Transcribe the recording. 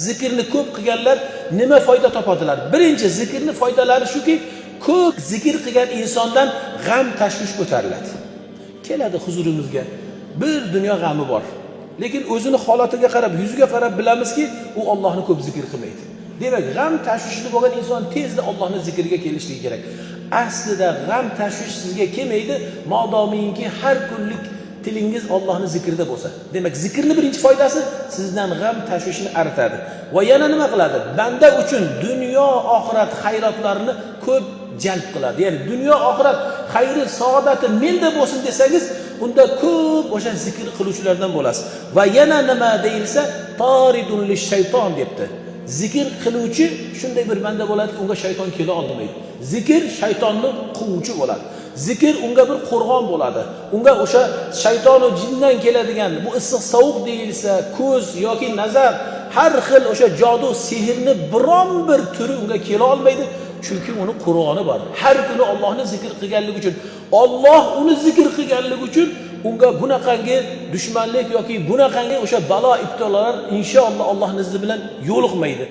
Zikrni ko'p qilganlar nima foyda topadilar? Birinchi zikrni foydalari shuki, ko'p zikr qilgan insondan g'am tashvish ko'tariladi. Keladi huzurimizga bir dunyo g'ami bor. Lekin o'zini holatiga qarab, yuziga qarab bilamizki, u Allohni ko'p zikr qilmaydi. Demak, g'am tashvishli bo'lgan inson tezda Allohning zikriga kelishligi kerak. Aslida g'am tashvish sizga kelmaydi, modomiki har kunlik tilingiz Allohning zikrida bo'lsa. Demak, zikrning birinchi foydasi sizdan g'am tashvishni aritadi. Va yana nima qiladi? Banda uchun dunyo oxirat xayrotlarini ko'p jalb qiladi. Ya'ni dunyo oxirat xayri, saodati menda bo'lsin desangiz, unda ko'p o'sha zikr qiluvchilardan bo'lasiz. Va yana nima deyilsa, taridun lish-shayton debdi. Zikr qiluvchi shunday bir banda bo'ladiki, unga shayton kela olmaydi. Zikr shaytonni quvuvchi bo'ladi. Zikr unga bir qo'rg'on bo'ladi. Unga o'sha shayton va jindan keladigan bu issiq sovuq deyilsa, ko'z yoki nazar, har xil o'sha jodu sehrni biron bir turi unga kela olmaydi. Chunki uni Qur'oni bor. Har kuni Allohni zikr qilganligi uchun, Alloh uni zikr qilganligi uchun unga bunaqangi dushmanlik yoki bunaqangi o'sha balo ibtilolar inshaalloh Allohning izni bilan yo'liqmaydi.